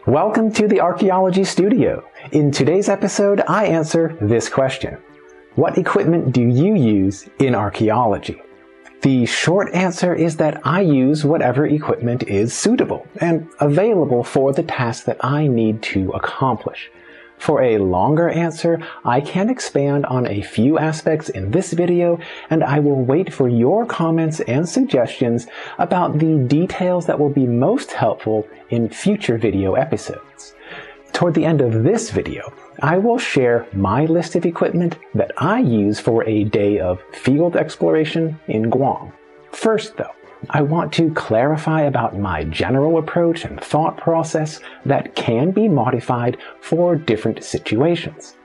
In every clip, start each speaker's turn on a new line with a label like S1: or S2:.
S1: Welcome to the Archaeology Studio. In today's episode, I answer this question. What equipment do you use in archaeology? The short answer is that I use whatever equipment is suitable and available for the task that I need to accomplish. For a longer answer, I can expand on a few aspects in this video, and I will wait for your comments and suggestions about the details that will be most helpful in future video episodes. Toward the end of this video, I will share my list of equipment that I use for a day of field exploration in Guam. First, though, I want to clarify about my general approach and thought process that can be modified for different situations.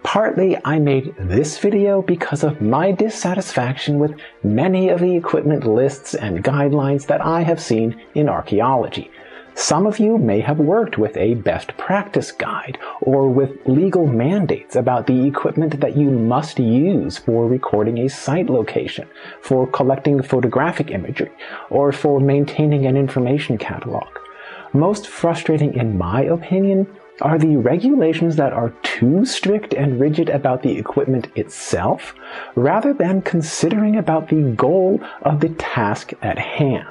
S1: Partly, I made this video because of my dissatisfaction with many of the equipment lists and guidelines that I have seen in archaeology. Some of you may have worked with a best practice guide or with legal mandates about the equipment that you must use for recording a site location, for collecting photographic imagery, or for maintaining an information catalog. Most frustrating, in my opinion, are the regulations that are too strict and rigid about the equipment itself, rather than considering about the goal of the task at hand.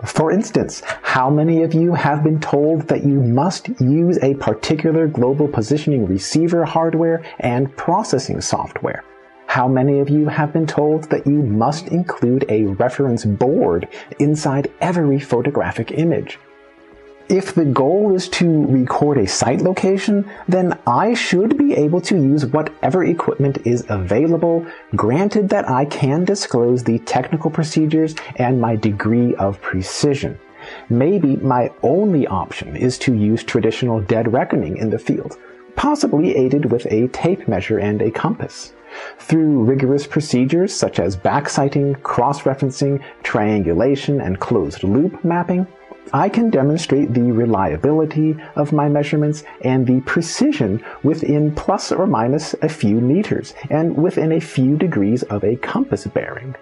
S1: For instance, how many of you have been told that you must use a particular global positioning receiver hardware and processing software? How many of you have been told that you must include a reference board inside every photographic image? If the goal is to record a site location, then I should be able to use whatever equipment is available, granted that I can disclose the technical procedures and my degree of precision. Maybe my only option is to use traditional dead reckoning in the field, possibly aided with a tape measure and a compass. Through rigorous procedures such as backsighting, cross-referencing, triangulation, and closed-loop mapping, I can demonstrate the reliability of my measurements and the precision within plus or minus a few meters and within a few degrees of a compass bearing.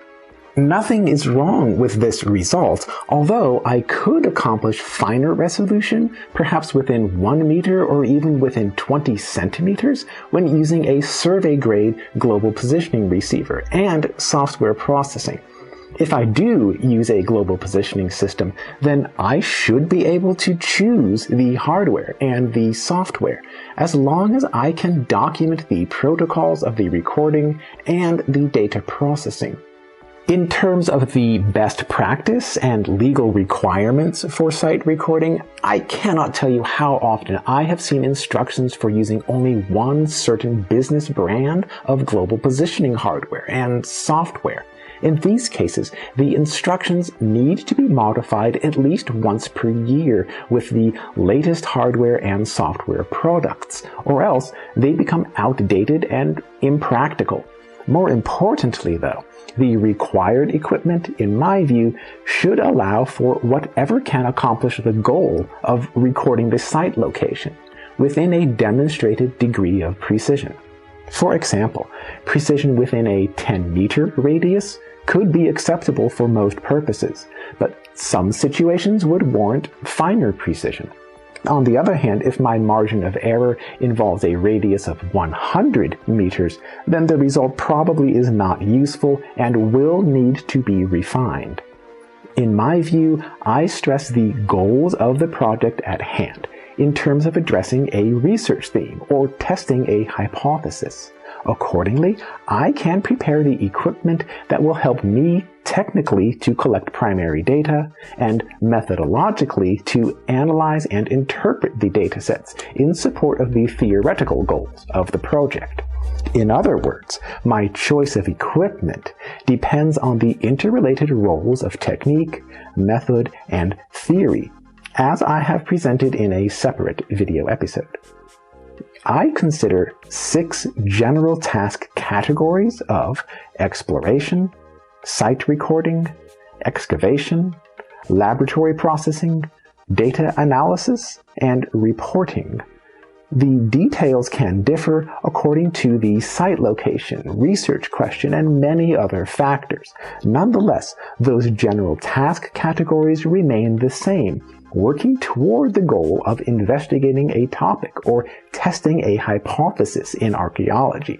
S1: Nothing is wrong with this result, although I could accomplish finer resolution, perhaps within 1 meter or even within 20 centimeters, when using a survey-grade global positioning receiver and software processing. If I do use a global positioning system, then I should be able to choose the hardware and the software, as long as I can document the protocols of the recording and the data processing. In terms of the best practice and legal requirements for site recording, I cannot tell you how often I have seen instructions for using only one certain business brand of global positioning hardware and software. In these cases, the instructions need to be modified at least once per year with the latest hardware and software products, or else they become outdated and impractical. More importantly, though, the required equipment, in my view, should allow for whatever can accomplish the goal of recording the site location within a demonstrated degree of precision. For example, precision within a 10-meter radius could be acceptable for most purposes, but some situations would warrant finer precision. On the other hand, if my margin of error involves a radius of 100 meters, then the result probably is not useful and will need to be refined. In my view, I stress the goals of the project at hand in terms of addressing a research theme or testing a hypothesis. Accordingly, I can prepare the equipment that will help me technically to collect primary data and methodologically to analyze and interpret the datasets in support of the theoretical goals of the project. In other words, my choice of equipment depends on the interrelated roles of technique, method, and theory, as I have presented in a separate video episode. I consider 6 general task categories of exploration, site recording, excavation, laboratory processing, data analysis, and reporting. The details can differ according to the site location, research question, and many other factors. Nonetheless, those general task categories remain the same, working toward the goal of investigating a topic or testing a hypothesis in archaeology.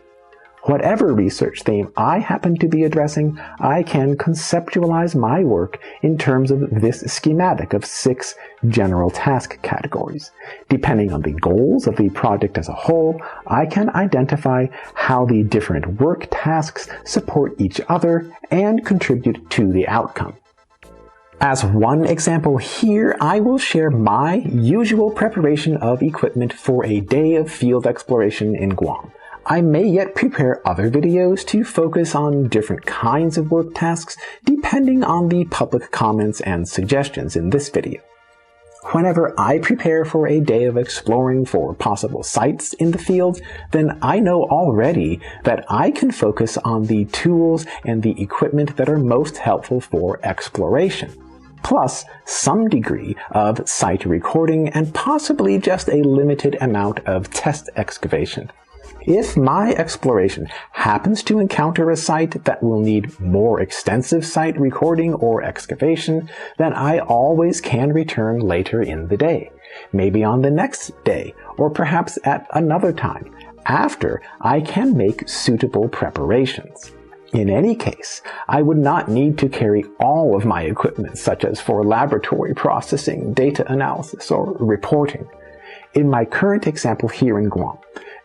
S1: Whatever research theme I happen to be addressing, I can conceptualize my work in terms of this schematic of 6 general task categories. Depending on the goals of the project as a whole, I can identify how the different work tasks support each other and contribute to the outcome. As one example here, I will share my usual preparation of equipment for a day of field exploration in Guam. I may yet prepare other videos to focus on different kinds of work tasks depending on the public comments and suggestions in this video. Whenever I prepare for a day of exploring for possible sites in the field, then I know already that I can focus on the tools and the equipment that are most helpful for exploration, plus some degree of site recording and possibly just a limited amount of test excavation. If my exploration happens to encounter a site that will need more extensive site recording or excavation, then I always can return later in the day, maybe on the next day, or perhaps at another time, after I can make suitable preparations. In any case, I would not need to carry all of my equipment, such as for laboratory processing, data analysis, or reporting. In my current example here in Guam,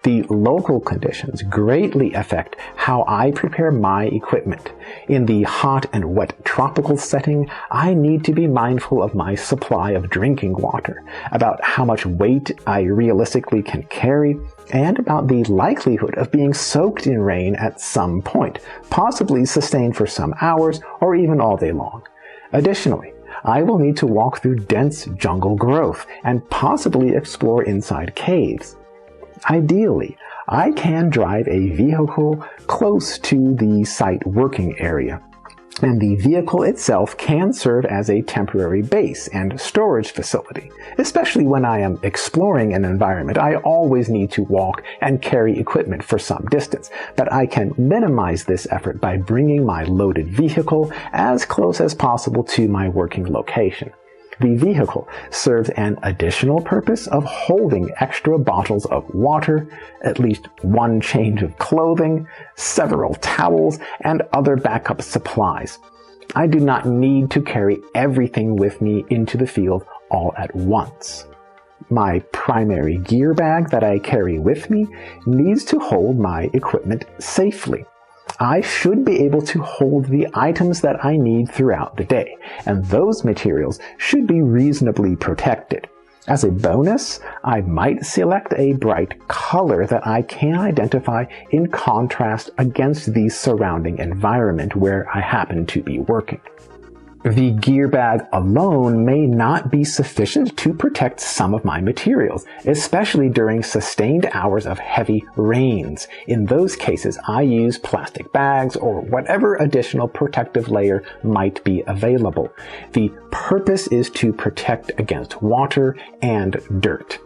S1: the local conditions greatly affect how I prepare my equipment. In the hot and wet tropical setting, I need to be mindful of my supply of drinking water, about how much weight I realistically can carry, and about the likelihood of being soaked in rain at some point, possibly sustained for some hours or even all day long. Additionally, I will need to walk through dense jungle growth and possibly explore inside caves. Ideally, I can drive a vehicle close to the site working area, and the vehicle itself can serve as a temporary base and storage facility. Especially when I am exploring an environment, I always need to walk and carry equipment for some distance, but I can minimize this effort by bringing my loaded vehicle as close as possible to my working location. The vehicle serves an additional purpose of holding extra bottles of water, at least one change of clothing, several towels, and other backup supplies. I do not need to carry everything with me into the field all at once. My primary gear bag that I carry with me needs to hold my equipment safely. I should be able to hold the items that I need throughout the day, and those materials should be reasonably protected. As a bonus, I might select a bright color that I can identify in contrast against the surrounding environment where I happen to be working. The gear bag alone may not be sufficient to protect some of my materials, especially during sustained hours of heavy rains. In those cases, I use plastic bags or whatever additional protective layer might be available. The purpose is to protect against water and dirt.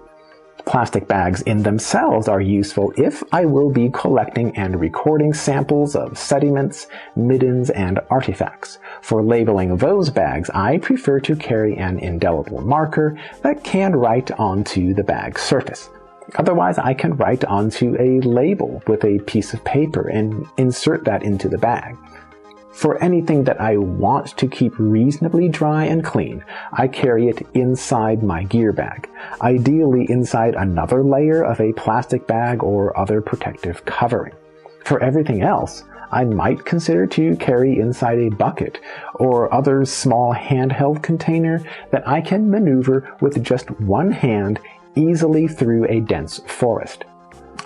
S1: Plastic bags in themselves are useful if I will be collecting and recording samples of sediments, middens, and artifacts. For labeling those bags, I prefer to carry an indelible marker that can write onto the bag surface. Otherwise, I can write onto a label with a piece of paper and insert that into the bag. For anything that I want to keep reasonably dry and clean, I carry it inside my gear bag, ideally inside another layer of a plastic bag or other protective covering. For everything else, I might consider to carry inside a bucket or other small handheld container that I can maneuver with just one hand easily through a dense forest.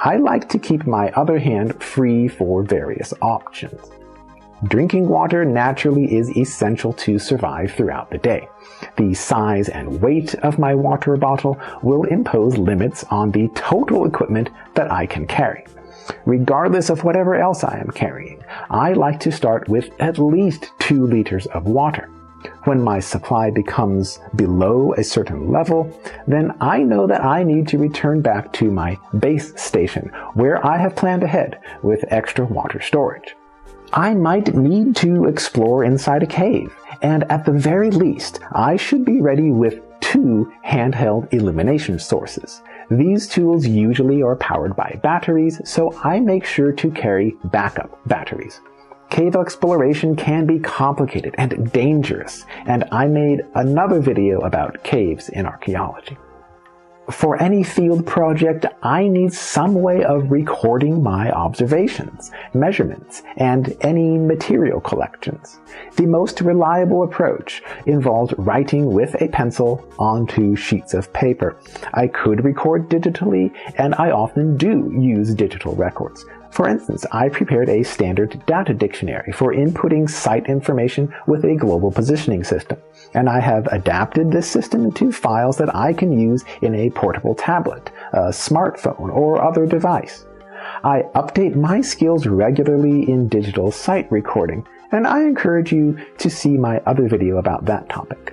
S1: I like to keep my other hand free for various options. Drinking water naturally is essential to survive throughout the day. The size and weight of my water bottle will impose limits on the total equipment that I can carry. Regardless of whatever else I am carrying, I like to start with at least 2 liters of water. When my supply becomes below a certain level, then I know that I need to return back to my base station, where I have planned ahead with extra water storage. I might need to explore inside a cave, and at the very least, I should be ready with 2 handheld illumination sources. These tools usually are powered by batteries, so I make sure to carry backup batteries. Cave exploration can be complicated and dangerous, and I made another video about caves in archaeology. For any field project, I need some way of recording my observations, measurements, and any material collections. The most reliable approach involves writing with a pencil onto sheets of paper. I could record digitally, and I often do use digital records. For instance, I prepared a standard data dictionary for inputting site information with a global positioning system, and I have adapted this system into files that I can use in a portable tablet, a smartphone, or other device. I update my skills regularly in digital site recording, and I encourage you to see my other video about that topic.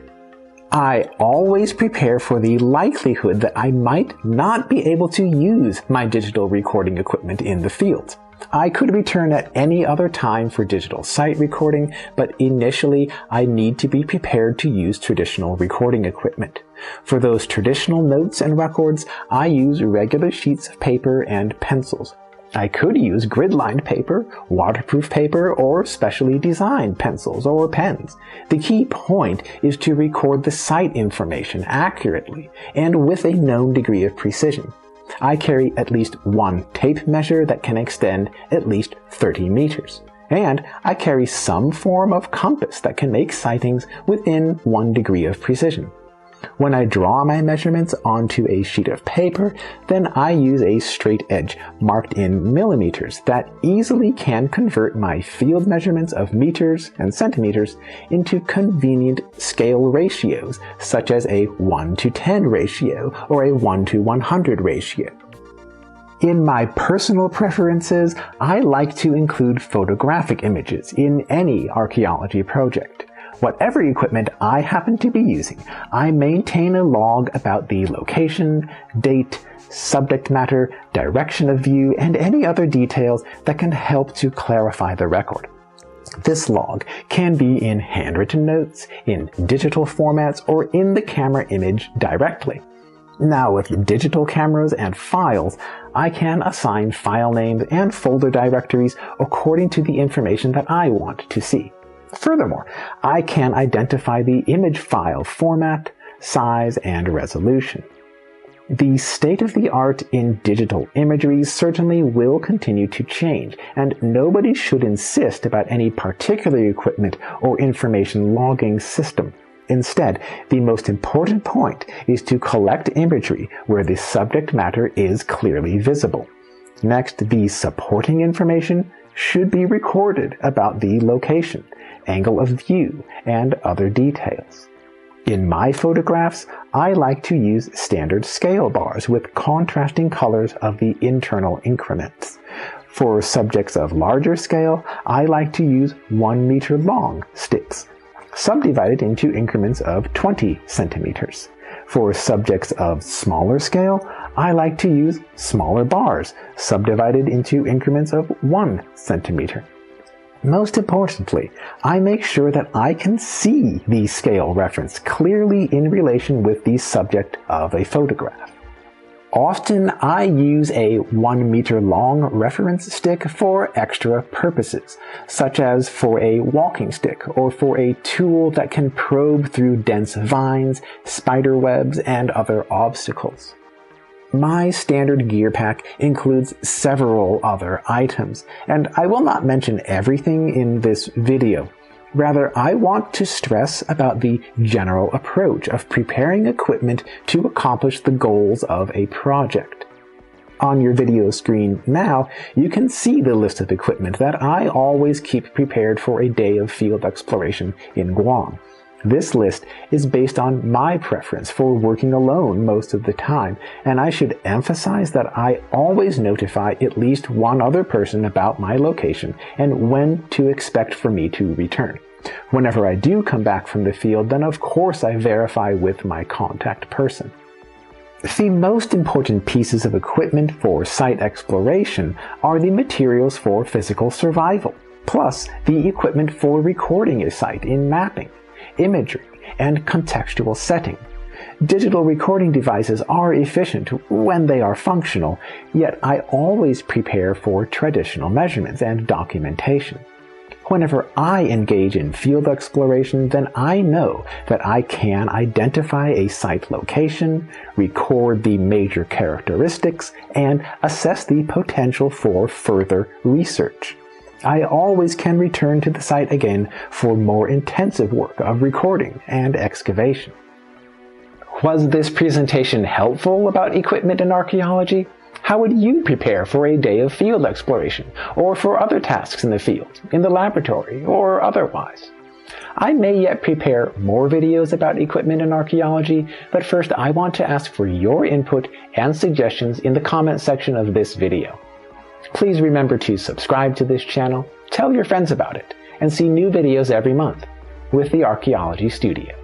S1: I always prepare for the likelihood that I might not be able to use my digital recording equipment in the field. I could return at any other time for digital site recording, but initially I need to be prepared to use traditional recording equipment. For those traditional notes and records, I use regular sheets of paper and pencils. I could use grid-lined paper, waterproof paper, or specially designed pencils or pens. The key point is to record the site information accurately and with a known degree of precision. I carry at least one tape measure that can extend at least 30 meters. And I carry some form of compass that can make sightings within 1 degree of precision. When I draw my measurements onto a sheet of paper, then I use a straight edge marked in millimeters that easily can convert my field measurements of meters and centimeters into convenient scale ratios, such as a 1:10 ratio or a 1:100 ratio. In my personal preferences, I like to include photographic images in any archaeology project. Whatever equipment I happen to be using, I maintain a log about the location, date, subject matter, direction of view, and any other details that can help to clarify the record. This log can be in handwritten notes, in digital formats, or in the camera image directly. Now, with digital cameras and files, I can assign file names and folder directories according to the information that I want to see. Furthermore, I can identify the image file format, size, and resolution. The state-of-the-art in digital imagery certainly will continue to change, and nobody should insist about any particular equipment or information logging system. Instead, the most important point is to collect imagery where the subject matter is clearly visible. Next, the supporting information should be recorded about the location, angle of view, and other details. In my photographs, I like to use standard scale bars with contrasting colors of the internal increments. For subjects of larger scale, I like to use 1 meter long sticks, subdivided into increments of 20 centimeters. For subjects of smaller scale, I like to use smaller bars, subdivided into increments of 1 centimeter. Most importantly, I make sure that I can see the scale reference clearly in relation with the subject of a photograph. Often I use a 1 meter long reference stick for extra purposes, such as for a walking stick or for a tool that can probe through dense vines, spider webs, and other obstacles. My standard gear pack includes several other items, and I will not mention everything in this video. Rather, I want to stress about the general approach of preparing equipment to accomplish the goals of a project. On your video screen now, you can see the list of equipment that I always keep prepared for a day of field exploration in Guam. This list is based on my preference for working alone most of the time, and I should emphasize that I always notify at least one other person about my location and when to expect for me to return. Whenever I do come back from the field, then of course I verify with my contact person. The most important pieces of equipment for site exploration are the materials for physical survival, plus the equipment for recording a site in mapping, imagery, and contextual setting. Digital recording devices are efficient when they are functional, yet I always prepare for traditional measurements and documentation. Whenever I engage in field exploration, then I know that I can identify a site location, record the major characteristics, and assess the potential for further research. I always can return to the site again for more intensive work of recording and excavation. Was this presentation helpful about equipment in archaeology? How would you prepare for a day of field exploration, or for other tasks in the field, in the laboratory, or otherwise? I may yet prepare more videos about equipment in archaeology, but first I want to ask for your input and suggestions in the comment section of this video. Please remember to subscribe to this channel, tell your friends about it, and see new videos every month with the Archaeology Studio.